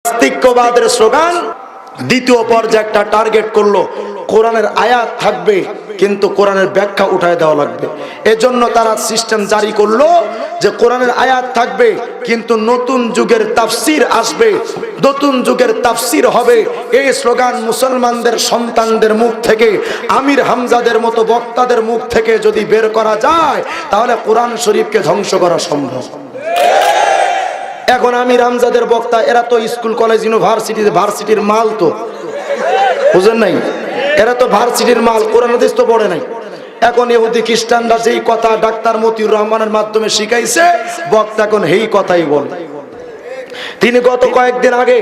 নাস্তিক্যবাদের slogan দ্বিতীয় পর্যায়ে একটা টার্গেট করলো, কোরআনের আয়াত থাকবে কিন্তু কোরআনের ব্যাখ্যা উঠায় দেওয়া লাগবে। এজন্য তারা সিস্টেম জারি করলো যে কোরআনের আয়াত থাকবে কিন্তু নতুন যুগের তাফসির আসবে, নতুন যুগের তাফসির হবে। এই স্লোগান মুসলমানদের সন্তানদের মুখ থেকে, আমির হামজাদের মতো বক্তাদের মুখ থেকে যদি বের করা যায় তাহলে কোরআন শরীফকে ধ্বংস করা সম্ভব। এখন আমির হামজাদের বক্তা এরা তো স্কুল কলেজ ইউনিভার্সিটিতে ভার্সিটির মাল, তো বুঝেন নাই, এরা তো ভার্সিটির মাল, কোরআন হাদিস তো পড়ে নাই। এখন ইহুদি খ্রিস্টানরা যেই কথা ডাক্তার মতিউর রহমানের মাধ্যমে শিখাইছে, বক্তা এখন এই কথাই বলে। তিনি গত কয়েকদিন আগে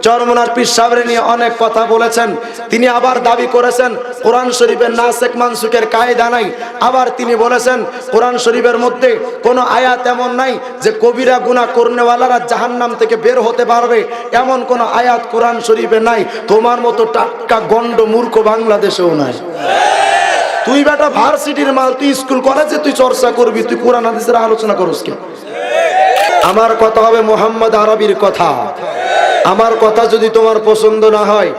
চরমনার পীর সাহেবের নিয়ে অনেক কথা বলেছেন। তিনি আবার দাবি করেছেন কোরআন শরীফের নাসেখ মানসুখের কায়দা নাই। আবার তিনি বলেছেন কোরআন শরীফের মধ্যে কোনো আয়াত এমন নাই যে কবিরা গুনাহ করনেওয়ালারা জাহান্নাম থেকে বের হতে পারবে, এমন কোন আয়াত কোরআন শরীফে নাই। তোমার মতো টাটকা গন্ড মূর্খ বাংলাদেশেও নাই। তুই বেটা ভার্সিটির মাল, তুই স্কুল কলেজে তুই চর্চা করবি, তুই কোরআন হাদিসের আলোচনা করস কে? আমার কথা হবে মুহাম্মদ আরবির কথা। আমার কথা যদি তোমার পছন্দ না হয়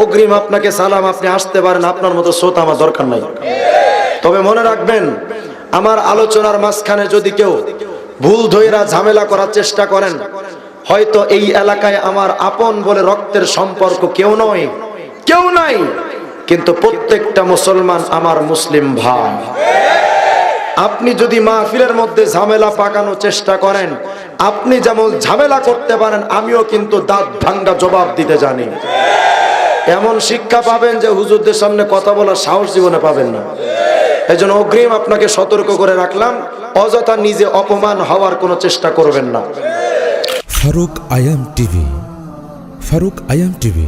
অগ্রিম আপনাকে সালাম, আপনি আসতে পারেন, আপনার মতো শ্রোতা আমার দরকার নাই। তবে মনে রাখবেন, আমার আলোচনার মাঝখানে যদি কেউ ভুল ধইরা ঝামেলা করার চেষ্টা করেন, হয়তো এই এলাকায় আমার আপন বলে রক্তের সম্পর্ক কেউ নয়, কেউ নাই, কিন্তু প্রত্যেকটা মুসলমান আমার মুসলিম ভাই। আপনি যদি মাহফিলের মধ্যে ঝামেলা পাকানোর চেষ্টা করেন, আপনি যেমন ঝামেলা করতে পারেন, আমিও কিন্তু দাঁত ভাঙ্গা জবাব দিতে জানি। এমন শিক্ষা পাবেন যে হুজুরদের সামনে কথা বলার সাহস জীবনে পাবেন না। এজন্য অগ্রিম আপনাকে সতর্ক করে রাখলাম, অযথা নিজে অপমান হওয়ার কোনো চেষ্টা করবেন না। ফারুক আয়াম টিভি, ফারুক আয়াম টিভি,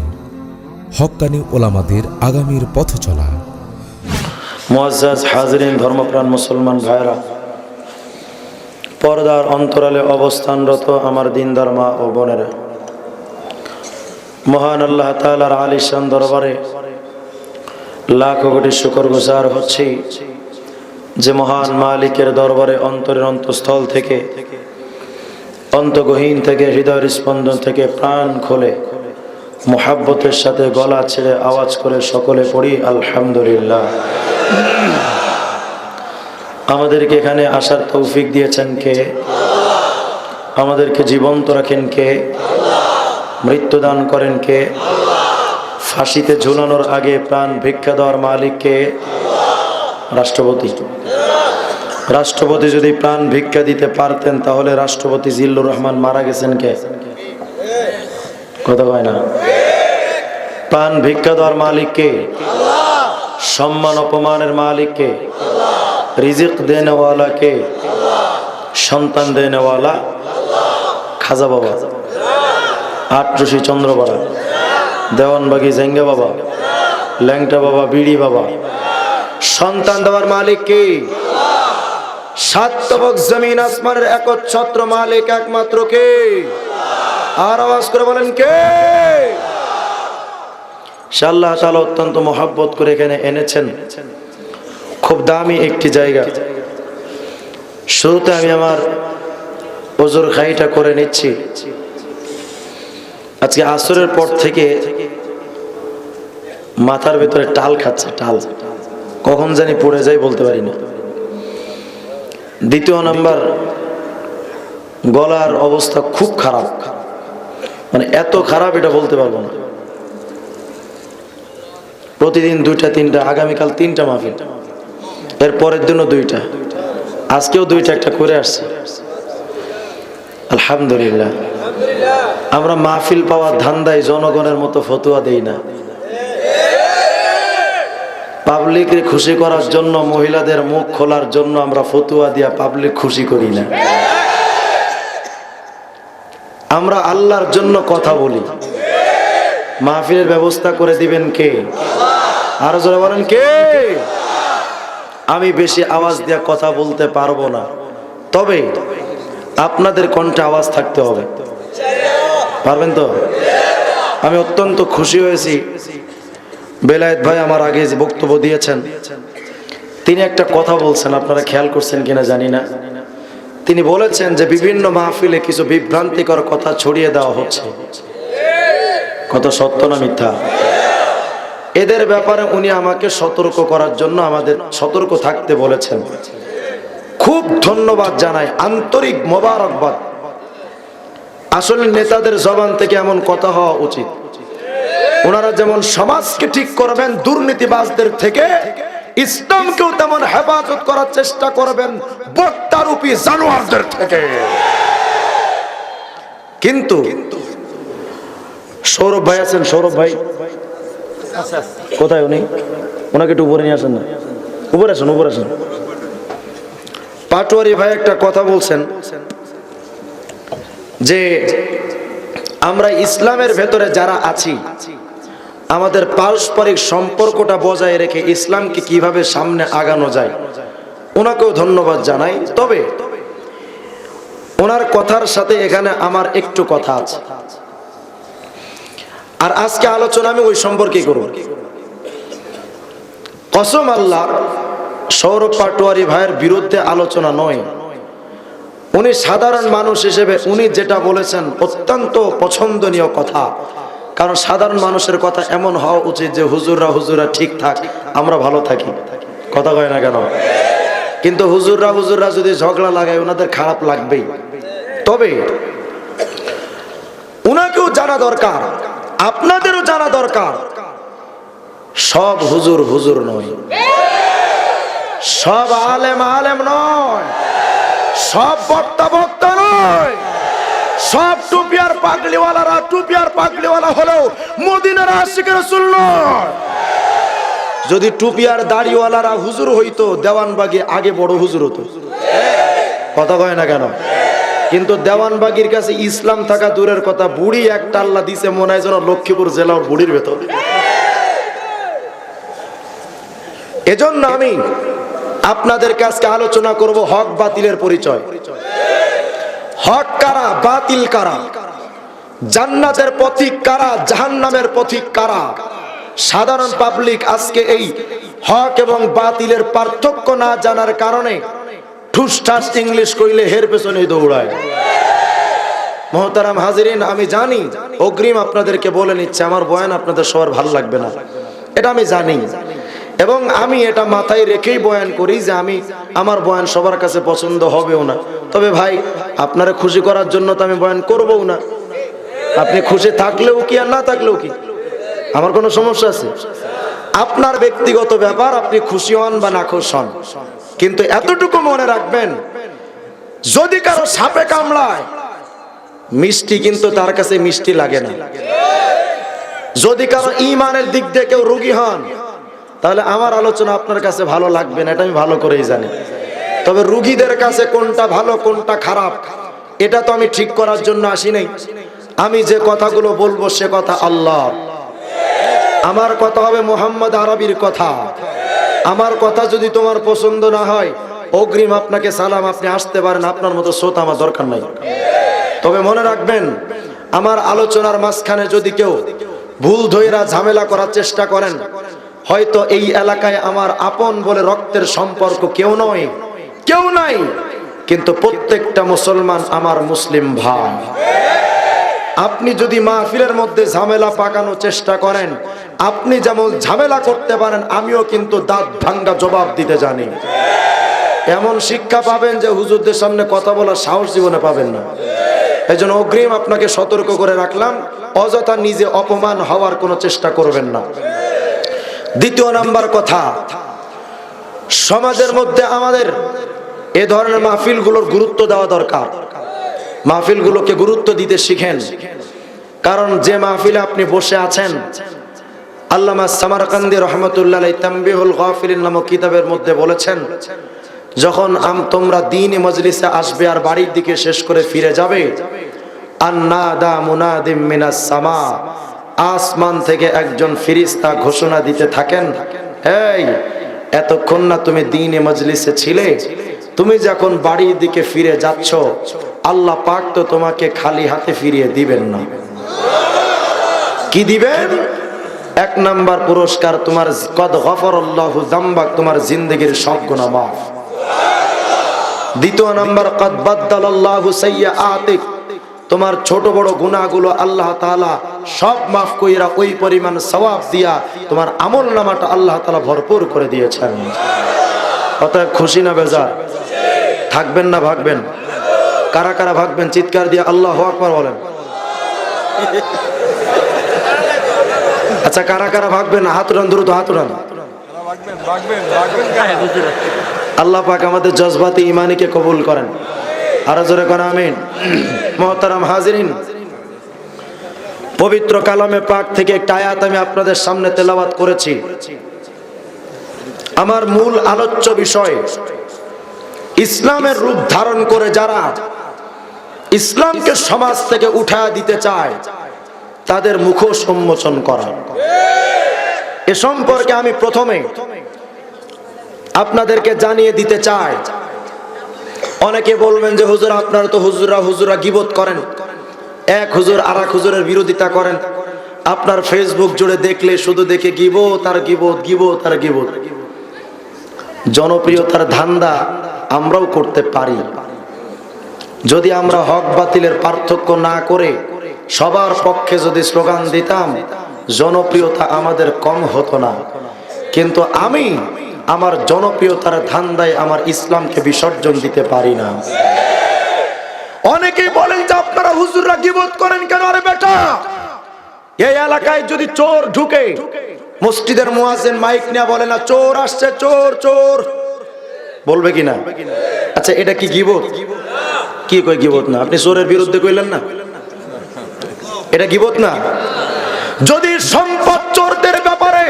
হক্কানি ওলামাদের আগামীর পথ চলা। মুআজ্জাজ হাজিরিন, ধর্মপ্রাণ মুসলমান ভাইরা, পর্দার অন্তরালে অবস্থানরত আমার দিনদার মা ও বোনেরা, মহান আল্লাহ তাআলার আলিশান দরবারে লাখ কোটি শুকর গুজার হচ্ছি যে মহান মালিকের দরবারে অন্তরের অন্তঃস্থল থেকে, অন্তগহীন থেকে, হৃদয়ের স্পন্দন থেকে প্রাণ খোলে মুহাব্বতের সাথে গলা ছেড়ে আওয়াজ করে সকলে পড়ি আলহামদুলিল্লাহ। আমাদেরকে এখানে আসার তৌফিক দিয়েছেন কে? আমাদেরকে জীবন্ত রাখেন কে? মৃত্যু দান করেন কে? ফাঁসিতে ঝুলানোর আগে প্রাণ ভিক্ষা দেওয়ার মালিক কে? রাষ্ট্রপতি। রাষ্ট্রপতি যদি প্রাণ ভিক্ষা দিতে পারতেন তাহলে রাষ্ট্রপতি জিল্লুর রহমান মারা গেছেন কে? কথা কয় না। প্রাণ ভিক্ষা দেওয়ার মালিক কে? সম্মান অপমানের মালিক কে? রিজিক দেনেওয়ালা কে? সন্তান দেনেওয়ালা খাজা বাবা, আটরশি চন্দ্রপাড়া, দেওয়ানবাগি জেঙ্গা বাবা, ল্যাংটা বাবা, বিড়ি বাবা। সন্তান দেওয়ার মালিক কে? সাত তবক জমিন আসমানের একচ্ছত্র মালিক একমাত্র কে? আর আওয়াজ করে বলেন কে? আল্লাহ তাআলা অত্যন্ত মহব্বত করে এখানে এনেছেন, খুব দামি একটি জায়গা। শুরুতে আমি আমার ওজোর খাইটা করে নিচ্ছি। আজকে আসরের পর থেকে মাথার ভিতরে টাল খাচ্ছে, টাল কখন জানি পড়ে যাই বলতে পারি না। দ্বিতীয় নাম্বার, গলার অবস্থা খুব খারাপ, মানে এত খারাপ এটা বলতে পারবো না। প্রতিদিন দুইটা তিনটা, আগামীকাল তিনটা মাহফিল, এর পরের দিনও দুইটা, আজকেও দুইটা একটা করে আসছে। আলহামদুলিল্লাহ। আমরা মাহফিল পাওয়ার ধান্দায় জনগণের মতো ফতুয়া দেই না। পাবলিককে খুশি করার জন্য, মহিলাদের মুখ খোলার জন্য আমরা ফতুয়া দিয়া পাবলিক খুশি করি না। আমরা আল্লাহর জন্য কথা বলি। মাহফিলের ব্যবস্থা করে দিবেন কে? আরো জোরে বলেন কে? আমি বেশি আওয়াজ দিয়ে কথা বলতে পারবো না, তবে আপনাদের কণ্ঠে আওয়াজ থাকতে হবে। পারবেন তো? আমি অত্যন্ত খুশি হয়েছি, বেলায়েত ভাই আমার আগে যে বক্তব্য দিয়েছেন, তিনি একটা কথা বলছেন, আপনারা খেয়াল করছেন কিনা জানি না। তিনি বলেছেন যে বিভিন্ন মাহফিলে কিছু বিভ্রান্তিকর কথা ছড়িয়ে দেওয়া হচ্ছে। কত সত্য না মিথ্যা? এদের ব্যাপারে উনি আমাকে সতর্ক করার জন্য আমাদের সতর্ক থাকতে বলেছেন। খুব ধন্যবাদ জানাই, আন্তরিক মোবারকবাদ। আসলে নেতাদের জবান থেকে এমন কথা হওয়া উচিত। ওনারা যেমন সমাজকে ঠিক করবেন দুর্নীতিবাজদের থেকে, ইসলামকেও তেমন হেফাজত করার চেষ্টা করবেন বক্তারূপী জানোয়ারদের থেকে। কিন্তু সৌরভ ভাই আছেন, সৌরভ ভাই কোথায়? উনি ওনাকে একটু উপরে নিয়ে আসেন না, উপরে আসেন, উপরে আসেন। পাটোয়ারি ভাই একটা কথা বলছেন যে আমরা ইসলামের ভেতরে যারা আছি আমাদের পারস্পরিক সম্পর্কটা বজায় রেখে ইসলামকে কিভাবে সামনে আগানো যায়। ওনাকেও ধন্যবাদ জানাই। তবে ওনার কথার সাথে এখানে আমার একটু কথা আছে, আর আজকে আলোচনা আমি ওই সম্পর্কে করব। কসম আল্লাহর, সৌরভ পাটোয়ারি ভাইয়ের বিরুদ্ধে আলোচনা নয়। উনি সাধারণ মানুষ হিসেবে উনি যেটা বলেছেন অত্যন্ত পছন্দনীয় কথা। কারণ সাধারণ মানুষের কথা এমন হওয়া উচিত যে হুজুররা ঠিক থাক, আমরা ভালো থাকি। কথা কয় না কেন? কিন্তু হুজুররা যদি ঝগড়া লাগায় ওনাদের খারাপ লাগবেই। তবে উনাকেও জানা দরকার, আপনাদেরও জানা দরকার, সব হুজুর নয়, সব আলেম নয়, সব বক্তা নয়, সব টুপিয়ার পাগলিওয়ালা হলেও মদিনার আশিক রাসূল নয়। যদি টুপিয়ার দাড়িওয়ালারা হুজুর হইতো দেওয়ানবাগি আগে বড় হুজুর হতো। কথা কয় না কেন? কিন্তু দেওয়ানবাগির কাছে ইসলাম থাকা দূরের কথা, বুড়ি একটা আল্লাহ দিছে মনে হয় যেন লক্ষ্মীপুর জেলার বুড়ির ভেতর। এজন্য আমি আপনাদের কাছে আলোচনা করব হক বাতিলের পরিচয়। হক কারা, বাতিল কারা, জান্নাতের পথিক কারা, জাহান্নামের পথিক কারা। সাধারণ পাবলিক আজকে এই হক এবং বাতিলের পার্থক্য না জানার কারণে ঠুসঠাস ইংলিশ কইলে হের পেছনে দৌড়ায়। মোহতারাম হাজিরিন, আমি জানি, অগ্রিম আপনাদেরকে বলে নিচ্ছে আমার বয়ান আপনাদের সবার ভালো লাগবে না, এটা আমি জানি। এবং আমি এটা মাথায় রেখেই বয়ান করি যে আমার বয়ান সবার কাছে পছন্দ হবেও না। তবে ভাই, আপনারা খুশি করার জন্য তো আমি বয়ান করবও না। আপনি খুশি থাকলেও কি আর না থাকলেও কি, আমার কোনো সমস্যা আছে? আপনার ব্যক্তিগত ব্যাপার, আপনি খুশি হন বা না খুশি হন। কিন্তু এতটুকু মনে রাখবেন, যদি কারো সাপে কামড়ায় মিষ্টি কিন্তু তার কাছে মিষ্টি লাগে না। যদি কারো ঈমানের দিক দিয়ে কেউ রোগী হন তাহলে আমার আলোচনা আপনার কাছে ভালো লাগবে না, এটা আমি ভালো করেই জানি। তবে রোগীদের কাছে কোনটা ভালো কোনটা খারাপ এটা তো আমি ঠিক করার জন্য আসি নাই। আমি যে কথাগুলো বলবো সে কথা আল্লাহ, আমার কথা হবে মোহাম্মদ আরবির কথা। আমার কথা যদি তোমার পছন্দ না হয় অগ্রিম আপনাকে সালাম, আপনি আসতে পারেন, আপনার মতো শ্রোতা আমার দরকার নাই। তবে মনে রাখবেন, আমার আলোচনার মাঝখানে যদি কেউ ভুল ধইরা ঝামেলা করার চেষ্টা করেন, হয়তো এই এলাকায় আমার আপন বলে রক্তের সম্পর্ক কেউ নাই, কিন্তু প্রত্যেকটা মুসলমান আমার মুসলিম ভাই। আপনি যদি মাহফিলের মধ্যে ঝামেলা পাকানোর চেষ্টা করেন, আপনি যেমন ঝামেলা করতে পারেন, আমিও কিন্তু দাঁত ভাঙ্গা জবাব দিতে জানি। এমন শিক্ষা পাবেন যে হুজুরদের সামনে কথা বলার সাহস জীবনে পাবেন না। এই জন্য অগ্রিম আপনাকে সতর্ক করে রাখলাম, অযথা নিজে অপমান হওয়ার কোনো চেষ্টা করবেন না। দ্বিতীয় নাম্বার কথা, সমাজের মধ্যে আমাদের এ ধরনের মাহফিলগুলোর গুরুত্ব দেওয়া দরকার। মাহফিলগুলোকে গুরুত্ব দিতে শিখেন। কারণ যে মাহফিলে আপনি বসে আছেন, আল্লামা সামারকান্দি রহমতুল্লাহ আলাইহি তানবিহুল গাফিলিন নামক কিতাবের মধ্যে বলেছেন, যখন তোমরা দ্বীনি মজলিসে আসবে আর বাড়ির দিকে শেষ করে ফিরে যাবে, আন্নাদা মুনাদিম মিনাস সামা, আসমান থেকে একজন ফেরেশতা ঘোষণা দিতে থাকেন, এই এতক্ষণ না তুমি দ্বীনি মজলিসে ছিলে, তুমি যখন বাড়ির দিকে ফিরে যাচ্ছ আল্লাহ পাক তো তোমাকে খালি হাতে ফিরিয়ে দিবেন না। কি দিবেন? এক নাম্বার পুরস্কার তোমার কদ গফরাল্লাহু যামবাক, তোমার জিন্দেগীর সব গুনাহ মাফ। দ্বিতীয় নাম্বার কদ বাদদালাল্লাহু সাইয়্যাতিক, তোমার ছোট বড় গুনাহগুলো আল্লাহ তাআলা সব মাফ কইরা ওই পরিমাণ সওয়াব দিয়া তোমার আমল নামাটা আল্লাহ তাআলা ভরপুর করে দিয়েছেন। অতএব খুশি না বেজার? থাকবেন না ভাগবেন? কারা কারা ভাগবেন চিৎকার দিয়ে আল্লাহু আকবার বলেন। আচ্ছা কারা কারা ভাগবেন হাত উঠান, দ্রুত হাত উঠান। আল্লাহ পাক আমাদের জজবাতি ইমানিকে কবুল করেন। আরো জোরে করেন আমিন। মুহতারাম হাজিরিন, পবিত্র কালামে পাক থেকে একটা আয়াত আমি আপনাদের সামনে তেলাওয়াত করেছি। আমার মূল আলোচ্য বিষয় ইসলামের রূপ ধারণ করে যারা ইসলামকে সমাজ থেকে উঠায় দিতে চায় তাদের মুখোশ উন্মোচন করা। এ সম্পর্কে আমি প্রথমে আপনাদেরকে জানিয়ে দিতে চাই। অনেকে বলবেন যে হুজুর আপনারা তো হুজুরা গীবত করেন, এক হুজুর আর এক হুজুরের বিরোধিতা করেন। আপনার ফেসবুক জুড়ে দেখলে শুধু দেখে গীবত আর গীবত, গীবত আর গীবত। জনপ্রিয়তার ধান্দা আমরাও করতে পারি যদি আমরা হক বাতিলের পার্থক্য না করে সবার পক্ষে যদি স্লোগান দিতাম, জনপ্রিয়তা আমাদের কম হতো না। কিন্তু আমি আমার জনপ্রিয়তার ধান্দায় আমার ইসলামকে বিসর্জন দিতে পারি না। অনেকেই বলেন যে আপনারা হুজুররা গীবত করেন কেন? আরে বেটা, এই এলাকায় যদি চোর ঢুকে, মসজিদের মুয়াজ্জিন মাইক নিয়ে বলে না চোর আসছে, চোর চোর বলবে কিনা? আচ্ছা এটা কি গীবত? কি কই গীবত না? আপনি চোরের বিরুদ্ধে কইলেন না, এটা গীবত না? যদি সম্পদ চোরদের ব্যাপারে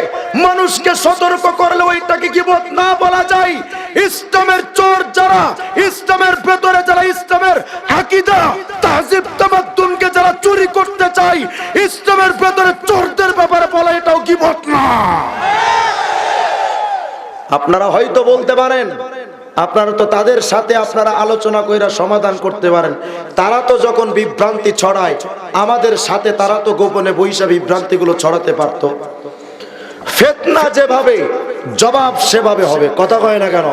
মানুষকে সতর্ক করলে ওইটাকে গীবত না বলা যায়, ইসলামের চোর যারা, ইসলামের ভেতরে যারা ইসলামের আকীদা তাহজিব তামাদ্দুনকে যারা চুরি করতে চায়, ইসলামের ভেতরে চোরদের ব্যাপারে বলা এটাও গীবত না। আপনারা হয়তো বলতে পারেন আপনারা তো তাদের সাথে আপনারা আলোচনা কইরা সমাধান করতে পারেন, তারা তো যখন বিভ্রান্তি ছড়ায় আমাদের সাথে তারা তো গোপনে বৈশা বিভ্রান্তিগুলো ছড়াতে পারত। ফিতনা যেভাবে জবাব সেভাবে হবে, কথা কয় না কেন?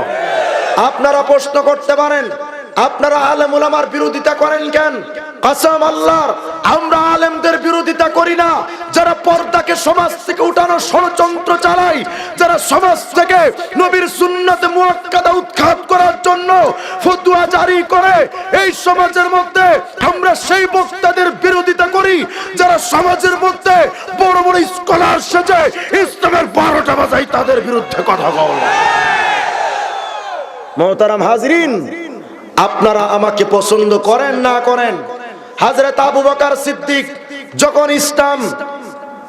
আপনারা প্রশ্ন করতে পারেন আপনারা আলেম উলামার বিরোধিতা করেন কেন? কসম আল্লাহর, আমরা আলেমদের বিরোধিতা করি না যারা পর্দাকে সমাজ থেকে উঠানোর ষড়যন্ত্র চালায়, যারা সমাজ থেকে নবীর সুন্নাতে মুআক্কাদা উৎখাত করার জন্য ফতোয়া জারি করে। এই সমাজের মধ্যে আমরা সেই বক্তাদের বিরোধিতা করি যারা সমাজের মধ্যে বড় বড় স্কলার সেজে ইসলামের 12টা বাজায়, তাদের বিরুদ্ধে কথা বলে। মুহতারাম হাজিরিন, আপনারা আমাকে পছন্দ করেন না করেন, হযরত আবু বকর সিদ্দিক যখন ইসলাম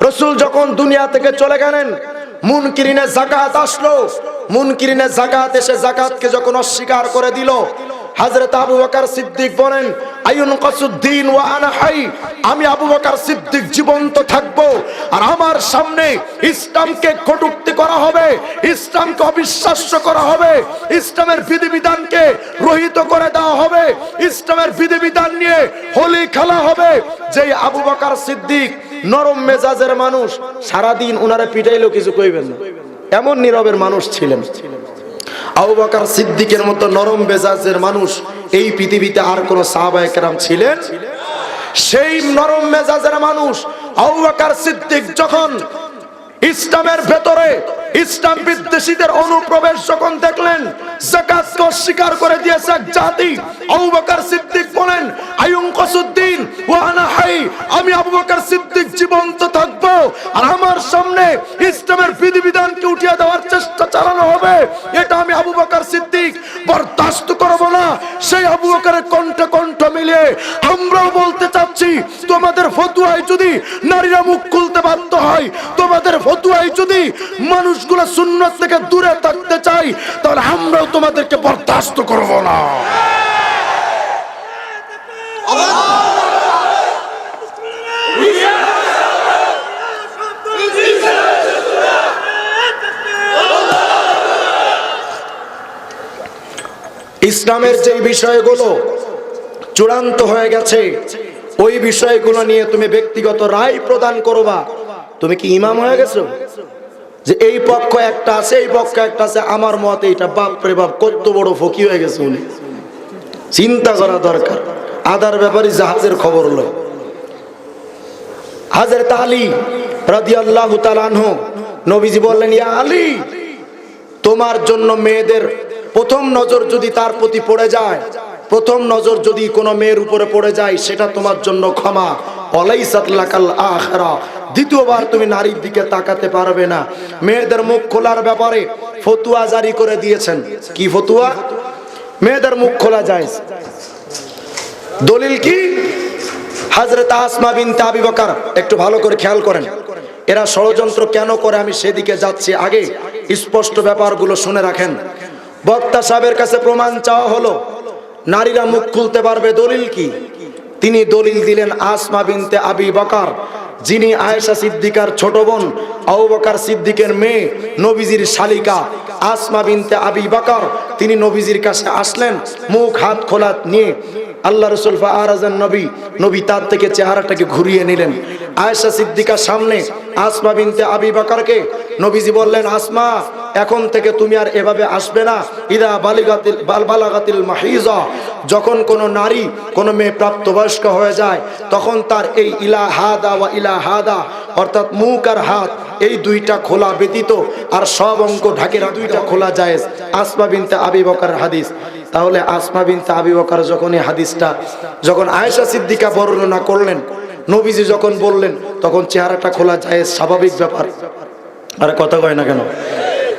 রাসূল যখন দুনিয়া থেকে চলে গেলেন, মুনকিরিনে যাকাত আসলো, মুনকিরিনে যাকাত এসে যাকাতকে যখন অস্বীকার করে দিল, হযরত আবু বকর সিদ্দিক বলেন আইয়ুন কাসুদ্দিন ওয়া আনা হাই, আমি আবু বকর সিদ্দিক জীবন্ত থাকব আর আমার সামনে ইসলামকে কটূক্তি করা হবে, ইসলামকে অবিশ্বাস্য করা হবে, ইসলামের বিধিবিধানকে রহিত করে দেওয়া হবে, ইসলামের বিধিবিধান নিয়ে হোলি খেলা হবে। যেই আবু বকর সিদ্দিক নরম মেজাজের মানুষ, সারাদিন উনারে পিটাইলেও কিছু কইবেন না, এমন নীরবের মানুষ ছিলেন। আবু বকর সিদ্দিকের মতো নরম মেজাজের মানুষ এই পৃথিবীতে আর কোন সাহাবায়ে কেরাম ছিলেন? সেই নরম মেজাজের মানুষ আবু বকর সিদ্দিক যখন ইসলামের ভেতরে ইসলাম বিদ্বেষীদের অনুপ্রবেশ যখন দেখলেন, যাকাতকে অস্বীকার করে দিয়েছে এক জাতি, আবু বকর সিদ্দিক বলেন আইয়ুন কাসুদ্দিন ওয়া আনা হাই, আমি আবু বকর সিদ্দিক জীবন্ত থাকব আর আমার সামনে ইসলামের বিধিবিধানকে উঠিয়ে দেওয়ার চেষ্টা চালানো হবে, এটা আমি আবু বকর সিদ্দিক বরদাস্ত করব না। সেই আবু বকরের কণ্ঠে কণ্ঠ মিলিয়ে আমরাও বলতে চাচ্ছি, তোমাদের ফতোয়ায় যদি নারীরা মুখ খুলতে বাধ্য হয়, তোমাদের ফতোয়ায় যদি মানুষগুলো সুন্নাত থেকে দূরে থাকতে চাই, তাহলে আমরাও তোমাদেরকে বরদাস্ত করব না। ইসলামের যে বিষয়গুলো চূড়ান্ত হয়ে গেছে, ওই বিষয়গুলো নিয়ে তুমি ব্যক্তিগত রায় প্রদান করবা। তুমি কি ইমাম হয়ে গেছো যে এই পক্ষ একটা আছে এই পক্ষ একটা আছে, আমার মত এইটা? বাপ রে বাপ, কত বড় ফকি হয়ে গেছে উনি। চিন্তা করা দরকার। আদার ব্যাপারে জাহাজের খবর হলো। হযরত আলী রাদিয়াল্লাহু তাআলা আনহু নবীজি বললেন, ইয়া আলী, তোমার জন্য মেয়েদের প্রথম নজর যদি তার প্রতি পড়ে যায়, প্রথম নজর যদি কোনো মেয়ের উপরে পড়ে যায়, সেটা তোমার জন্য ক্ষমা। ওয়ালাইসাত লাকাল আখিরা, দ্বিতীয়বার তুমি নারীর দিকে তাকাতে পারবে না। মেয়েদের মুখ খোলার ব্যাপারে ফতোয়া জারি করে দিয়েছেন। কি ফতোয়া? মেয়েদের মুখ খোলা যায়। দলিল কি? হযরত আসমা বিনতে আবি বকর, একটু ভালো করে খেয়াল করেন, এরা ষড়যন্ত্র কেন করে আমি সেদিকে যাচ্ছি, আগে স্পষ্ট ব্যাপারগুলো শুনে রাখেন। বক্তা সাহেবের কাছে প্রমাণ চাওয়া হলো নারীরা মুখ খুলতে পারবে, দলিল কি? তিনি দলিল দিলেন আসমা বিনতে আবি বকর, যিনি আয়েশা সিদ্দিকার ছোট বোন, আবু বকর সিদ্দিকের মেয়ে, নবীজির শালিকা আসমা বিনতে আবি বকর, তিনি নবীজির কাছে আসলেন মুখ হাত খোলা নিয়ে। আল্লাহ রাসূল ফাআরাজান নবী তার থেকে চেহারাটাকে ঘুরিয়ে নিলেন। আয়েশা সিদ্দিকার সামনে আসমা বিনতে আবি বকরকে নবীজি বললেন, আসমা, এখন থেকে তুমি আর এভাবে আসবে না। ইদা বালাগাতিল মাহিজা, যখন কোনো নারী, কোনো মেয়ে প্রাপ্তবয়স্ক হয়ে যায়, তখন তার এই ইলা হাদা ওয়া ইলা হাদা, অর্থাৎ মুখ আর হাত, এই দুইটা খোলা ব্যতীত আর সব অঙ্গ ঢাকে দুইটা খোলা জায়েজ। আসমা বিনতে আবি বকরের হাদিস। তাহলে আসমা বিনতে আবি বকর যখন এই হাদিসটা যখন আয়েশা সিদ্দিকা বর্ণনা করলেন, নবীজি যখন বললেন, তখন চেহারাটা খোলা জায়েজ, স্বাভাবিক ব্যাপার। আরে কথা কয় না কেন?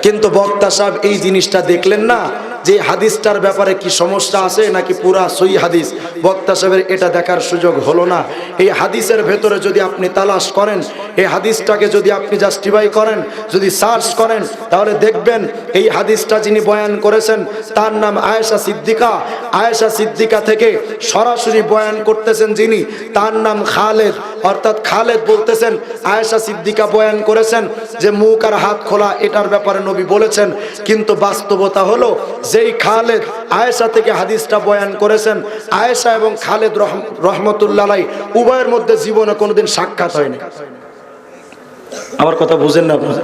কিন্তু বক্তা সাহেব এই জিনিসটা দেখলেন না যে হাদিসটার ব্যাপারে কি সমস্যা আছে নাকি পুরা সহি হাদিস। বক্তা সাহেবের এটা দেখার সুযোগ হলো না। এই হাদিসের ভেতরে যদি আপনি তালাশ করেন, এই হাদিসটাকে যদি আপনি জাস্টিফাই করেন, যদি সার্চ করেন, তাহলে দেখবেন এই হাদিসটা যিনি বয়ান করেছেন তার নাম আয়েশা সিদ্দিকা। আয়েশা সিদ্দিকা থেকে সরাসরি বয়ান করতেছেন যিনি, তার নাম খালেদ, অর্থাৎ খালেদ বলতেছেন আয়েশা সিদ্দিকা বয়ান করেছেন যে মুখ আর হাত খোলা, এটার ব্যাপারে নবী বলেছেন। কিন্তু বাস্তবতা হলো যেই খালেদ আয়েশা থেকে হাদিসটা বয়ান করেছেন, আয়েশা এবং খালেদ রহমতুল্লাহ আলাইহি উভয়ের মধ্যে জীবনে কোনোদিন সাক্ষাৎ হয়নি। আমার কথা বুঝেন না আপনারা?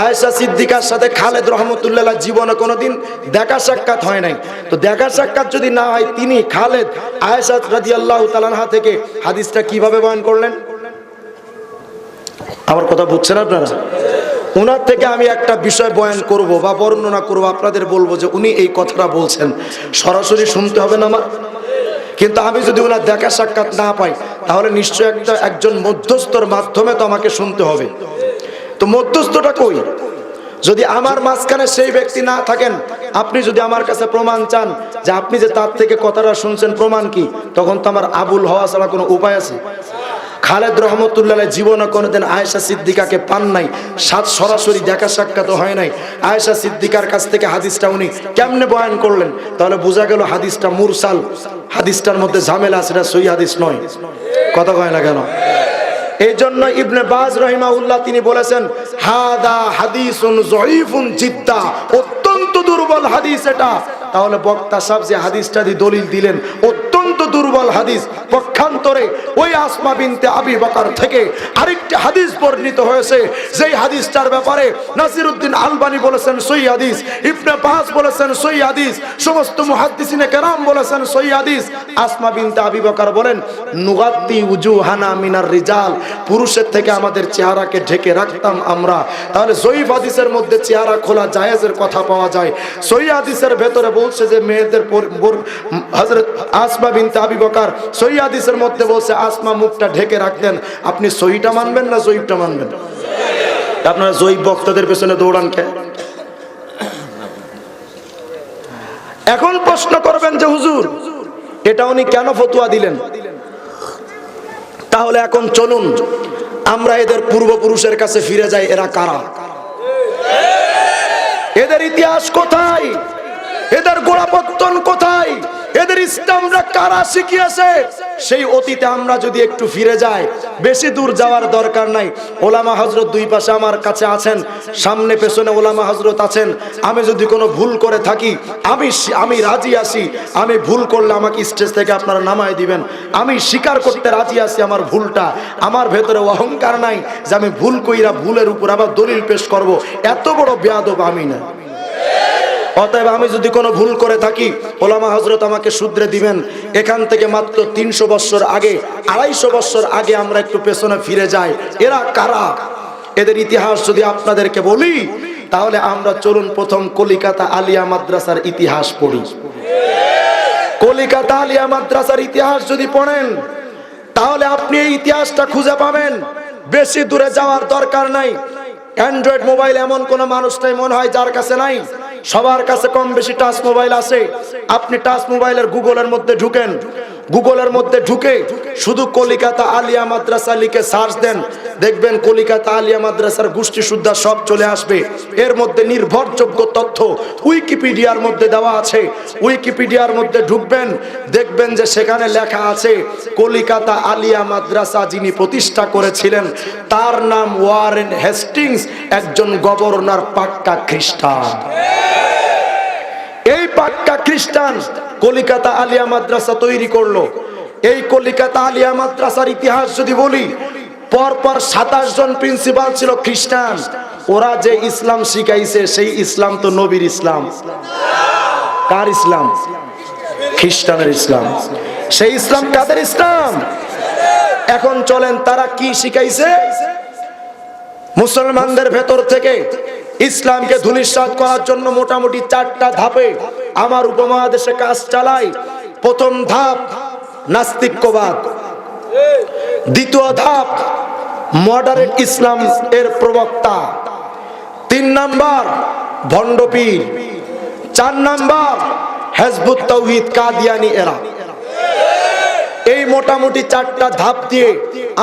আয়েশা সিদ্দিকার সাথে খালেদ রহমতুল্লাহ আলাইহি জীবনে কোনোদিন দেখা সাক্ষাৎ হয় নাই। তো দেখা সাক্ষাৎ যদি না হয়, তিনি খালেদ আয়েশা রাদিয়াল্লাহু তাআলা আনহা থেকে হাদিসটা কিভাবে বয়ান করলেন? আমার কথা বুঝছেন আপনারা? উনার থেকে আমি একটা বিষয় বয়ান করব বা বর্ণনা করব, আপনাদের বলবো যে উনি এই কথাটা বলছেন, সরাসরি শুনতে হবে না আমার। কিন্তু আমি যদি ওনার দেখা সাক্ষাৎ না পাই, তাহলে নিশ্চয় একজন মধ্যস্থর মাধ্যমে তো আমাকে শুনতে হবে। তো মধ্যস্থটা কই? যদি আমার মাঝখানে সেই ব্যক্তি না থাকেন, আপনি যদি আমার কাছে প্রমাণ চান যে আপনি যে তার থেকে কথাটা শুনছেন, প্রমাণ কি, তখন তো আমার আবুল হওয়া ছাড়া কোনো উপায় আছে? খালেদ রহমতুল্লাহ জীবনে কোনোদিন আয়েশা সিদ্দিকাকে পান নাই, সরাসরি দেখা সাক্ষাৎ হয় নাই। আয়েশা সিদ্দিকার কাছ থেকে হাদিসটা উনি কেমনে বয়ান করলেন? তাহলে বোঝা গেল হাদিসটা মুরসাল, হাদিসটার মধ্যে ঝামেলা, সেটা সহি হাদিস নয়। কথা কয় না কেন? এই জন্য ইবনে বাজ রাহিমাহুল্লাহ তিনি বলেছেন, হাদা হাদিসুন যঈফুন জিদ্দা, অত্যন্ত দুর্বল হাদিস এটা। তাহলে বক্তা সাহেব যে হাদিসটা দিয়ে দলিল দিলেন, অত্যন্ত দুর্বল হাদিস। পক্ষান্তরে ওই আসমা বিনতে আবি বকর থেকে আরেকটি হাদিস বর্ণিত হয়েছে, যেই হাদিসটার ব্যাপারে নাসিরউদ্দিন আলবানী বলেছেন সহিহ হাদিস, ইবনে বাজ বলেছেন সহিহ হাদিস, সমস্ত মুহাদ্দিসিনে কেরাম বলেছেন সহিহ হাদিস। আসমা বিনতে আবি বকর বলেন, নুগাত্তি উজুহানা মিনার রিজাল, পুরুষের থেকে আমাদের চেহারাকে ঢেকে রাখতাম আমরা। তাহলে সহিহ হাদিসের মধ্যে চেহারা খোলা জায়েজের কথা পাওয়া যায়। সহিহ হাদিসের ভেতরে বলছে যে মেয়েদের হযরত আসমা বিনতে আবি বকর সহিহ হাদিসের মধ্যে বলছে আসমা মুখটা ঢেকে রাখতেন। আপনি সহিহটা মানবেন না জয়ীফটা মানবেন? আপনারা জয়ীফ বক্তাদের পেছনে দৌড়ান কে? এখন প্রশ্ন করবেন যে হুজুর এটা উনি কেন ফতোয়া দিলেন? তাহলে এখন চলুন আমরা এদের পূর্বপুরুষের কাছে ফিরে যাই। এরা কারা? এদের ইতিহাস কোথায়? এদের গোড়াপত্তন কোথায়? এদের ইসলামরা কারা শিখিয়েছে? সেই অতীতে আমরা যদি একটু ফিরে যাই, বেশি দূর যাওয়ার দরকার নাই। ওলামা হযরত দুই পাশে আমার কাছে আছেন, সামনে পেছনে ওলামা হযরত আছেন। আমি যদি কোনো ভুল করে থাকি, আমি রাজি আছি। আমি ভুল করলে আমাকে স্টেজ থেকে আপনারা নামায় দিবেন। আমি স্বীকার করতে রাজি আছি আমার ভুলটা। আমার ভেতরে অহংকার নাই যে আমি ভুল কইরা ভুলের উপর আবার দলিল পেশ করব। এত বড় বেয়াদব আমি না। অতএব আমি যদি কোনো ভুল করে থাকি ওলামা হযরত আমাকে শুধরে দিবেন। এখান থেকে মাত্র 300 বছর আগে, 250 বছর আগে আমরা একটু পেছনে ফিরে যাই। এরা কারা, এদের ইতিহাস যদি আপনাদেরকে বলি তাহলে আমরা চলুন প্রথম কলিকাতা আলিয়া মাদ্রাসার ইতিহাস পড়ি। কলিকাতা আলিয়া মাদ্রাসার ইতিহাস যদি পড়েন তাহলে আপনি এই ইতিহাসটা খুঁজে পাবেন। বেশি দূরে যাওয়ার দরকার নাই। অ্যান্ড্রয়েড মোবাইল এমন কোন মানুষ নাই মনে হয় যার কাছে নাই। সবার কাছে কম বেশি টাচ মোবাইল আছে। আপনি টাচ মোবাইলের গুগলের মধ্যে ঢুকেন, গুগলের মধ্যে ঢুকে শুধু কলিকাতা আলিয়া মাদ্রাসা লিখে সার্চ দেন, দেখবেন কলিকাতা আলিয়া মাদ্রাসার গোষ্ঠী সুদ্ধা সব চলে আসবে। এর মধ্যে নির্ভরযোগ্য তথ্য উইকিপিডিয়ার মধ্যে দেওয়া আছে। উইকিপিডিয়ার মধ্যে ঢুকবেন, দেখবেন যে সেখানে লেখা আছে কলিকাতা আলিয়া মাদ্রাসা যিনি প্রতিষ্ঠা করেছিলেন তার নাম ওয়ারেন হেস্টিংস, একজন গভর্নর পাক্কা খ্রিস্টান। এই পাক্কা খ্রিস্টান কলিকাতা আলিয়া মাদ্রাসা তৈরি করলো। এই কলিকাতা আলিয়া মাদ্রাসার ইতিহাস যদি বলি, পরপর 27 জন প্রিন্সিপাল ছিল খ্রিস্টান। ওরা যে ইসলাম শিখাইছে সেই ইসলাম তো নবীর ইসলাম। কার ইসলাম? খ্রিস্টানের ইসলাম। সেই ইসলাম কাদের ইসলাম? এখন চলেন তারা কি শিখাইছে। মুসলমানদের ভেতর থেকে ইসলামকে ধূলিসাৎ করার জন্য মোটামুটি 4টা ধাপে আমার উপমহাদেশে কাজ চালায়। প্রথম ধাপ নাস্তিক্যবাদ, দ্বিতীয় ধাপ মডারেট ইসলাম এর প্রবক্তা, 3 নাম্বার ভণ্ডপীর, 4 নাম্বার হিজবুত তাওহীদ কাদিয়ানি এরা। এই মোটামুটি 4টা ধাপ দিয়ে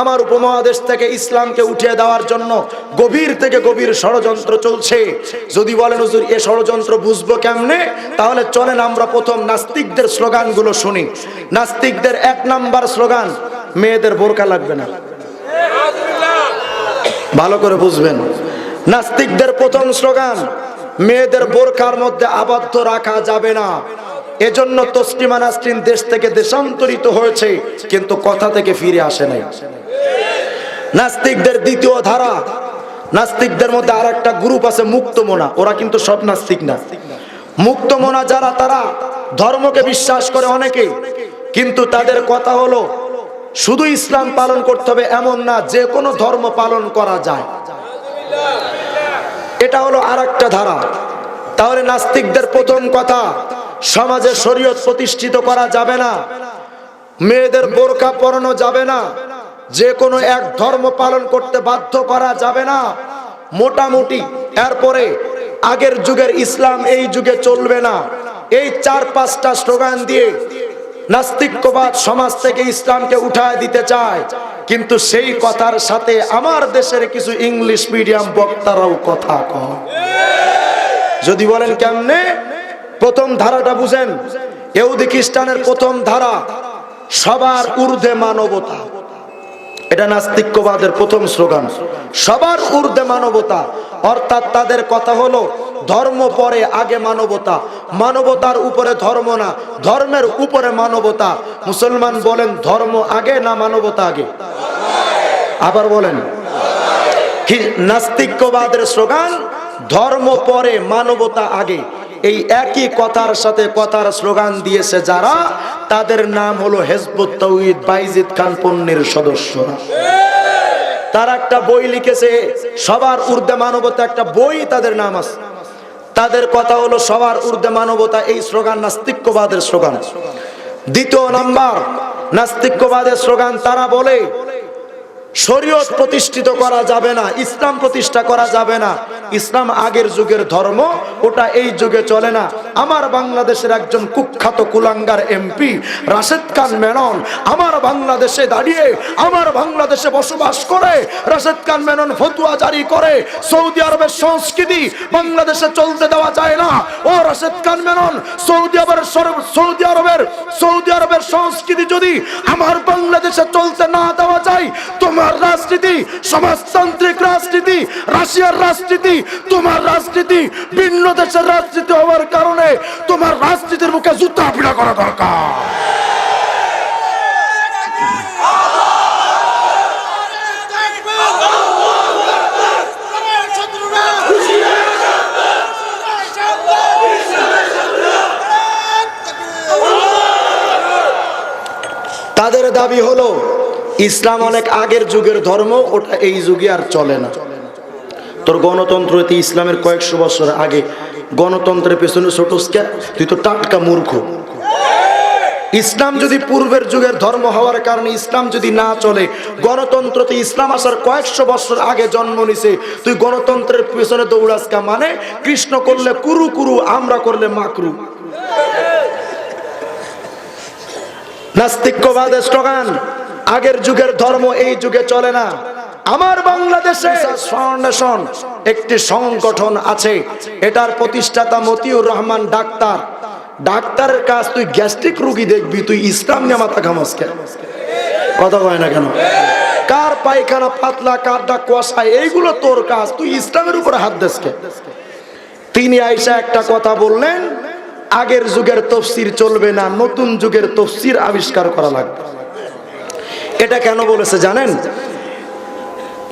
আমার উপমহাদেশ থেকে ইসলামকে উঠিয়ে দেওয়ার জন্য গভীর থেকে গভীর ষড়যন্ত্র চলছে। যদি বলেন হুজুর এই ষড়যন্ত্র বুঝবো কেমনে, তাহলে চলেন আমরা প্রথম নাস্তিকদের স্লোগানগুলো শুনি। নাস্তিকদের 1 নাম্বার স্লোগান, মেয়েদের বোরকা লাগবে না। ভালো করে বুঝবেন, নাস্তিকদের প্রথম স্লোগান মেয়েদের বোরকার মধ্যে আবদ্ধ রাখা যাবে না। এজন্য তসলিমা নাসরিন দেশ থেকে দেশান্তরিত হয়েছে, কিন্তু কথা থেকে ফিরে আসে নাই। নাস্তিকদের দ্বিতীয় ধারা, নাস্তিকদের মধ্যে আরেকটা গ্রুপ আছে মুক্তমনা। ওরা কিন্তু সব নাস্তিক না। মুক্তমনা যারা, তারা ধর্মকে বিশ্বাস করে অনেকে, কিন্তু তাদের কথা হলো শুধু ইসলাম পালন করতে হবে এমন না, যে কোনো ধর্ম পালন করা যায়। এটা হলো আরেকটা ধারা। তাহলে নাস্তিকদের প্রথম কথা, সমাজে শরীয়ত প্রতিষ্ঠিত করা যাবে না, মেয়েদের বোরকা পরানো যাবে না, যে কোনো এক ধর্ম পালন করতে বাধ্য করা যাবে না। মোটামুটি এরপরে আগের যুগের ইসলাম এই যুগে চলবে না। এই 4-5টা স্লোগান দিয়ে নাস্তিক্যবাদ সমাজ থেকে ইসলামকে উঠায় দিতে চায়। কিন্তু সেই কথার সাথে আমার দেশের কিছু ইংলিশ মিডিয়াম বক্তারাও কথা কয়। যদি বলেন কেমনে, প্রথম ধারাটা বুঝেন। ইহুদি খ্রিস্টানের প্রথম ধারা সবার ঊর্ধ্বে মানবতা। এটা নাস্তিক্যবাদের প্রথম স্লোগান, সবার ঊর্ধ্বে মানবতা। অর্থাৎ তাদের কথা হলো ধর্ম পরে, আগে মানবতা। মানবতার উপরে ধর্ম না, ধর্মের উপরে মানবতা। মুসলমান বলেন ধর্ম আগে না মানবতা আগে? আবার বলেন। নাস্তিক্যবাদের স্লোগান ধর্ম পরে মানবতা আগে। এই একই কথার সাথে কথার স্লোগান দিয়েছে যারা, তাদের নাম হলো হিজবুত তাওহীদ বাইজিদ খান পন্নীর সদস্যরা। তারা একটা বই লিখেছে সবার ঊর্ধ্বে মানবতা, একটা বই তাদের নাম আছে। তাদের কথা হলো সবার ঊর্ধ্বে মানবতা। এই স্লোগান নাস্তিক্যবাদের স্লোগান। দ্বিতীয় নাম্বার নাস্তিক্যবাদের স্লোগান, তারা বলে শরীয়ত প্রতিষ্ঠিত করা যাবে না, ইসলাম প্রতিষ্ঠা করা যাবে না। ইসলাম আগের যুগের ধর্ম, ওটা এই যুগে চলে না। আমার বাংলাদেশের একজন কুখ্যাত কুলাঙ্গার এমপি রাশেদ খান মেনন আমার বাংলাদেশে দাঁড়িয়ে, আমার বাংলাদেশে বসবাস করে রাশেদ খান মেনন ফতোয়া জারি করে সৌদি আরবের সংস্কৃতি বাংলাদেশে চলতে দেওয়া যায় না। ও রাশেদ খান মেনন, সৌদি আরবের সংস্কৃতি যদি আমার বাংলাদেশে চলতে না দেওয়া যায়, তোমার রাজনীতি সমাজতান্ত্রিক রাজনীতি, রাশিয়ার রাজনীতি, তোমার রাজনীতি ভিন্ন দেশের রাজনীতি হওয়ার কারণে তোমার রাজনীতির মুখে জুতা পিটা করা দরকার। তাদের দাবি হলো ইসলাম অনেক আগের যুগের ধর্ম, ওটা এই যুগে আর চলে না। তোর গণতন্ত্রতে ইসলামের কয়েকশো বছর আগে গণতন্ত্রের পেছনে ছোটস্কা, তুই তো টাটকা মূর্খ। ইসলাম যদি পূর্বের যুগের ধর্ম হওয়ার কারণে ইসলাম যদি না চলে, গণতন্ত্রতে ইসলাম আসার কয়েকশো বছর আগে জন্ম নিছে, তুই গণতন্ত্রের পেছনে দৌড়াসকা, মানে কৃষ্ণ করলে কুরু কুরু, আমরা করলে মাকরু। নাস্তিক্যবাদের স্লোগান, আগের যুগের ধর্ম এই যুগে চলে না। আমার বাংলাদেশে ফাউন্ডেশন একটি সংগঠন আছে, এটার প্রতিষ্ঠাতা মতিউর রহমান ডাক্তার। ডাক্তারের কাজ তুই গ্যাস্ট্রিক রোগী দেখবি, তুই ইসলাম নিয়ে মাথা ঘামাস কেন? কথা কয় না কেন? কার পায়খানা পাতলা, কারটা কষা, এইগুলো তোর কাজ, তুই ইসলামের উপরে হাত দেস কে? তিনি আইসা একটা কথা বললেন, আগের যুগের তফসির চলবে না, নতুন যুগের তফসির আবিষ্কার করা লাগবে। এটা কেন বলেছে জানেন?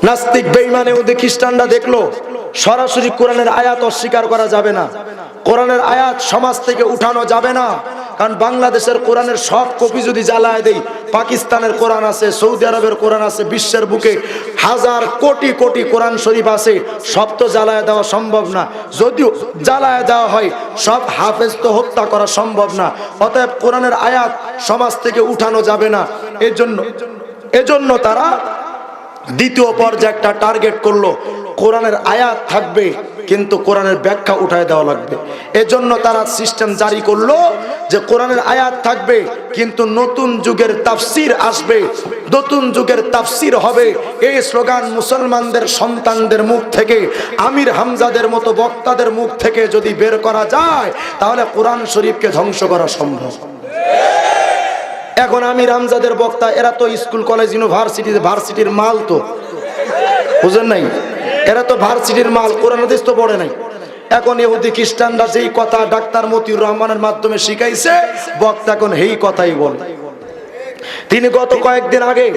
নাস্তিক বেঈমান ইহুদি খ্রিস্টানরা দেখলো সরাসরি কোরআনের আয়াত অস্বীকার করা যাবে না, কোরআনের আয়াত সমাজ থেকে উঠানো যাবে না, কারণ বাংলাদেশের কোরআনের সব কপি যদি জ্বালায় দেই, পাকিস্তানের কোরআন আছে, সৌদি আরবের কোরআন আছে, বিশ্বের বুকে হাজার কোটি কোটি কোরআন শরীফ আছে, সব তো জ্বালায় দেওয়া সম্ভব না। যদিও জ্বালায় দেওয়া হয়, সব হাফেজ তো হত্যা করা সম্ভব না। অতএব কোরআনের আয়াত সমাজ থেকে উঠানো যাবে না। এজন্য তারা দ্বিতীয় পর্যায়ে একটা টার্গেট করলো, কোরআনের আয়াত থাকবে কিন্তু কোরআনের ব্যাখ্যা উঠায় দেওয়া লাগবে। এজন্য তারা সিস্টেম জারি করলো যে কোরআনের আয়াত থাকবে কিন্তু নতুন যুগের তাফসির আসবে, নতুন যুগের তাফসির হবে। এই স্লোগান মুসলমানদের সন্তানদের মুখ থেকে, আমির হামজাদের মতো বক্তাদের মুখ থেকে যদি বের করা যায়, তাহলে কোরআন শরীফকে ধ্বংস করা সম্ভব। এখন আমির হামজাদের বক্তা, এরা তো স্কুল কলেজ ইউনিভার্সিটিতে ভার্সিটির মাল, তো বুঝেন নাই? এরা তো ভার্সিটির মাল, কোরআন হাদিস তো পড়ে নাই। এখন ইহুদি খ্রিস্টানরা যেই কথা ডাক্তার মতিউর রহমানের মাধ্যমে শিখাইছে, বক্তা এখন এই কথাই বলে। তিনি গত কয়েকদিন আগে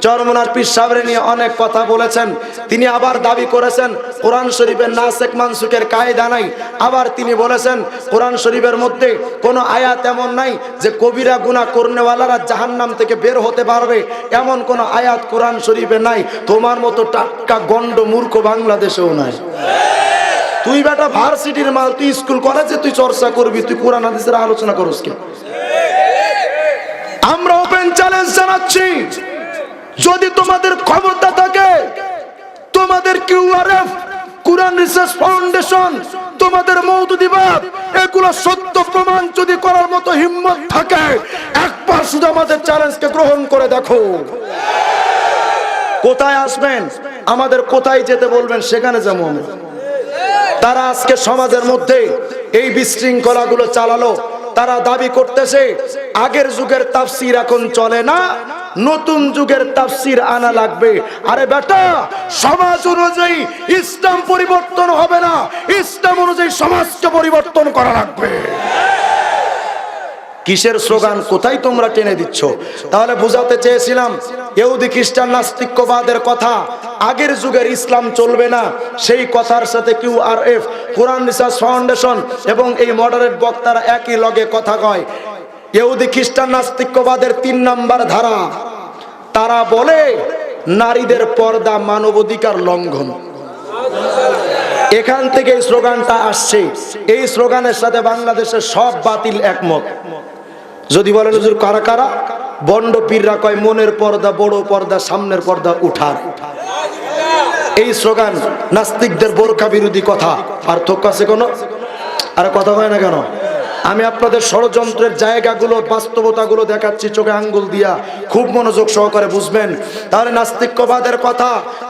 চরমনার পীর সাহেবরে নিয়ে অনেক কথা বলেছেন। তিনি আবার দাবি করেছেন কোরআন শরীফের নাসেখ মানসুখের কায়দা নাই। আবার তিনি বলেছেন কোরআন শরীফের মধ্যে কোনো আয়াত এমন নাই যে কবিরা গুনাহ করনেওয়ালারা জাহান্নাম থেকে বের হতে পারবে, এমন কোন আয়াত কোরআন শরীফে নাই। তোমার মতো টাটকা গন্ড মূর্খ বাংলাদেশেও নাই। তুই বেটা ভার্সিটির মাল, তুই স্কুল কলেজে তুই চর্চা করবি, তুই কোরআন হাদিসের আলোচনা করস কে? আমরা ওপেন চ্যালেঞ্জ জানাচ্ছি, যদি তোমাদের ক্ষমতা থাকে, তোমাদের কিউআরএফ, কুরআন রিসার্চ ফাউন্ডেশন, তোমাদের মওদুদিবাদ, এগুলো সত্য প্রমাণ যদি করার মতো হিম্মত থাকে, একবার শুধু আমাদের চ্যালেঞ্জকে গ্রহণ করে দেখো। কোথায় আসবেন, আমাদের কোথায় যেতে বলবেন সেখানে যাবো আমরা। তারা আজকে সমাজের মধ্যে এই বিশৃঙ্খলাগুলো চালালো। তারা দাবি করতেছে আগের যুগের তাফসির এখন চলে না, নতুন যুগের তাফসির আনা লাগবে। আরে বেটা, সমাজ অনুযায়ী ইসলাম পরিবর্তন হবে না, ইসলাম অনুযায়ী সমাজকে পরিবর্তন করা লাগবে। কিসের স্লোগান, কোথায় তোমরা টেনে দিচ্ছ? তাহলে বুঝাতে চেয়েছিলাম ইহুদি খ্রিস্টান নাস্তিক্যবাদের কথা, আগের যুগের ইসলাম চলবে না, সেই কথার সাথে কিউআরএফ, কোরআন রিসার্চ ফাউন্ডেশন এবং এই মডারেট বক্তারা একই লগে কথা কয়। ইহুদি খ্রিস্টান নাস্তিক্যবাদের ৩ নাম্বার ধারা, তারা বলে নারীদের পর্দা মানবাধিকার লঙ্ঘন। এখান থেকে এই স্লোগানটা আসছে। এই স্লোগানের সাথে বাংলাদেশের সব বাতিল একমত। যদি বলেন হুজুর কারা কারা, বন্ড পীররা কয় মনের পর্দা, বড় পর্দা, সামনের পর্দা উঠার। এই স্লোগান নাস্তিকদের বোরকা বিরোধী কথা। পার্থক্য আছে কোনো? আর কথা হয় না কেন? আমি আপনাদের ষড়যন্ত্রের জায়গাগুলো, বাস্তবতাগুলো দেখাচ্ছি চোখে আঙ্গুল দিয়া, খুব মনোযোগ সহকারে বুঝবেন। তাহলে নাস্তিক্যবাদের কথা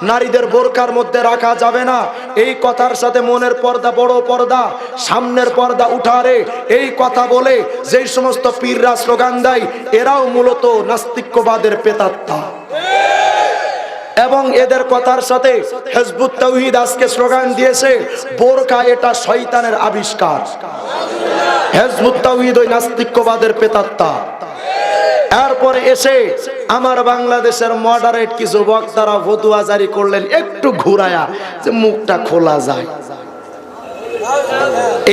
নারীদের বোরকার মধ্যে রাখা যাবে না, এই কথার সাথে মনের পর্দা, বড় পর্দা, সামনের পর্দা উঠারে, এই কথা বলে যেই সমস্ত পীররা স্লোগান দেয়, এরাও মূলত নাস্তিক্যবাদের প্রেতাত্মা। এবং এদের কথার সাথে হিজবুত তাওহীদ আজকে স্লোগান দিয়েছে বোরকা এটা শয়তানের আবিষ্কার। হিজবুত তাওহীদ ওই নাস্তিক্যবাদের প্রেতাত্মা। এরপরে এসে আমার বাংলাদেশের মডারেট কিছু বক্তারা ফতোয়া জারি করলেন একটু ঘুরায়া, যে মুখটা খোলা যায়।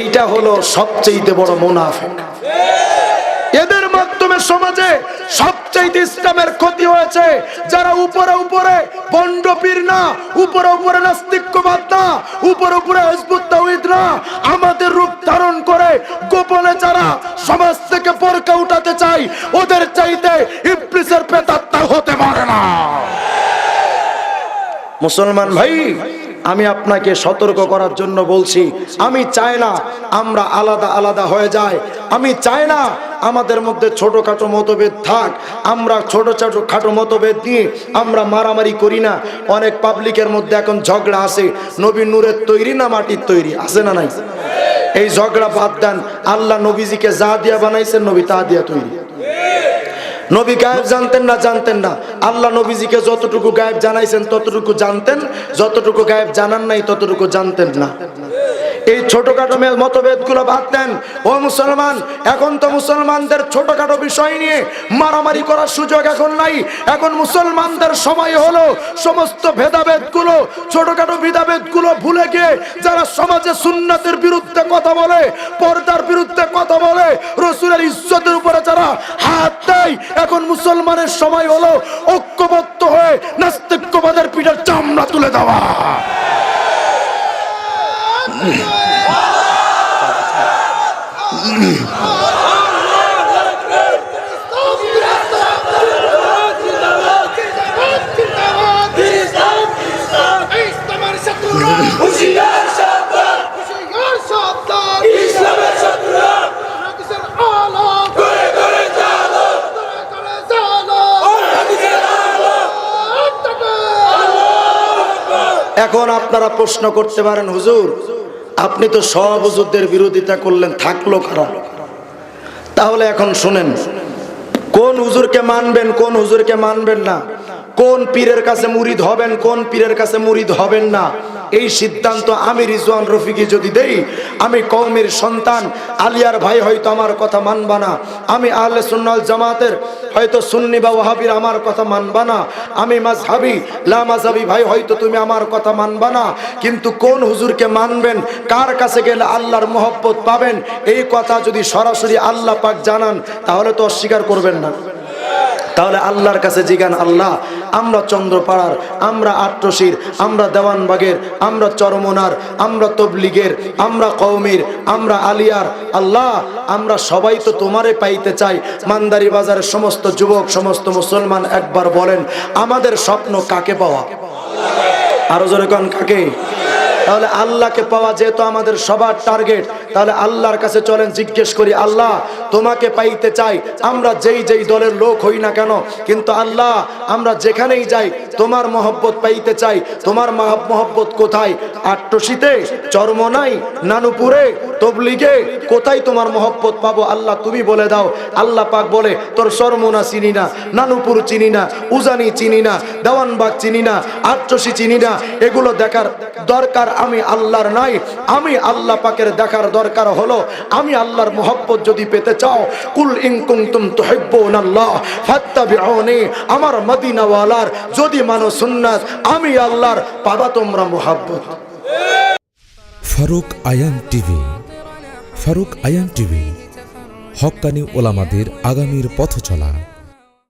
এইটা হলো সবচেয়ে বড় মুনাফিক। এদের মাধ্যমে সমাজ সমাজে সবচেয়ে ইসলামের ক্ষতি হয়েছে যারা উপরে উপরে বন্ড পীর না, উপরে উপরে নাস্তিক্যবাদ না, উপরে উপরে হিজবুত তাওহীদ না, আমাদের রূপ ধারণ করে গোপনে যারা সমাজ থেকে পরকা উঠাতে চায় ওদের চাইতে ইবলিসের প্রেতাত্মা হতে পারে না। মুসলমান ভাই, আমি আপনাকে সতর্ক করার জন্য বলছি, আমি চাই না আমরা আলাদা আলাদা হয়ে যাই, আমি চাই না আমাদের মধ্যে ছোটখাটো মতভেদ থাক, আমরা ছোট ছোট খাটো মতভেদ নিয়ে আমরা মারামারি করি না। অনেক পাবলিকের মধ্যে এখন ঝগড়া আছে, নবী নূরের তৈরি না মাটির তৈরি, আছে না নাই? এই ঝগড়া বাদ দেন, আল্লাহ নবীজিকে যা দিয়া বানাইছেন নবী তা দিয়া তৈরি। নবী গায়েব জানতেন না? জানতেন না। আল্লাহ নবীজিকে যতটুকু গায়েব জানাইছেন ততটুকু জানতেন, যতটুকু গায়েব জানান নাই ততটুকু জানতেন না। এই ছোটখাটো মতভেদ গুলো বাদ দেন। ও মুসলমান, এখন তো মুসলমানদের ছোটখাটো বিষয় নিয়ে মারামারি করার সুযোগ এখন নাই। এখন মুসলমানদের সময় হলো সমস্ত ভেদাভেদ গুলো, ছোটখাটো ভেদাভেদ গুলো ভুলে গিয়ে যারা সমাজে সুন্নাতের বিরুদ্ধে কথা বলে, পর্দার বিরুদ্ধে কথা বলে, রাসূলের ইজ্জতের উপরে যারা হাত দেয়, এখন মুসলমানের সময় হলো ঐক্যবদ্ধ হয়ে নাস্তিক্যবাদের পিঠের চামড়া তুলে দেওয়া। এখন আপনারা প্রশ্ন করতে পারেন, হুজুর আপনি তো সব হুজুরদের বিরোধিতা করলেন, থাকলো কারা? তাহলে এখন শুনেন, কোন হুজুরকে মানবেন, কোন হুজুরকে মানবেন না, কোন পীরের কাছে মুরিদ হবেন, কোন পীরের কাছে মুরিদ হবেন না, এই সিদ্ধান্ত আমি রিজওয়ান রফিকি যদি দেই, আমি কওমের সন্তান, আলিয়ার ভাই হয়তো আমার কথা মানবা না, আমি আহলে সুন্নাত ওয়াল জামাতের হয়তো সুন্নি বা ওয়াহাবির আমার কথা মানবা না, আমি মাযহাবি লা মাযহাবি ভাই হয়তো তুমি আমার কথা মানবা না, কিন্তু কোন হুজুরকে মানবেন, কার কাছে গেলে আল্লাহর মহব্বত পাবেন, এই কথা যদি সরাসরি আল্লাহ পাক জানান তাহলে তো অস্বীকার করবেন না। তাহলে আল্লাহর কাছে জিগান, আল্লাহ আমরা চন্দ্রপাড়ার, আমরা আট্রসির, আমরা দেওয়ানবাগের, আমরা চরমনার, আমরা তবলিগের, আমরা কওমির, আমরা আলিয়ার, আল্লাহ আমরা সবাই তো তোমারে পাইতে চাই। মান্দারি বাজারের সমস্ত যুবক, সমস্ত মুসলমান একবার বলেন, আমাদের স্বপ্ন কাকে পাওয়া? আরো জোরে কোন কাকে? তাহলে আল্লাহকে পাওয়া যেহেতু আমাদের সবার টার্গেট, তাহলে আল্লাহর কাছে চলেন জিজ্ঞেস করি, আল্লাহ তোমাকে পাইতে চাই, আমরা যেই যেই দলের লোক হই না কেন, কিন্তু আল্লাহ আমরা যেখানেই যাই তোমার মহব্বত পাইতে চাই। তোমার মহব্বত কোথায়? আট্রসিতে, চরমনাই, নানুপুরে, তবলিগে, কোথায় তোমার মহব্বত পাবো? আল্লাহ তুমি বলে দাও। আল্লাহ পাক বলে, তোর চরমনা চিনি না, নানুপুর চিনি না, উজানি চিনি না, দেওয়ানবাগ চিনি না, আট্রসি চিনি না, এগুলো দেখার দরকার আমি আল্লাহর নাই। আমি আল্লাহ পাকের দেখার দরকার হলো, আমি আল্লাহর মহব্বত যদি পেতে চাও, কুল ইন কুনতুম তুহিব্বুনাল্লাহ ফাত্তাবিউনি, আমার মদিনাওয়ালার যদি মানো সুন্নাত, আমি আল্লাহর পাবা তোমরা মহব্বত। ফারুক আয়াম টিভি। ফারুক আয়াম টিভি, হক্কানি ওলামাদের আগামীর পথ চলা।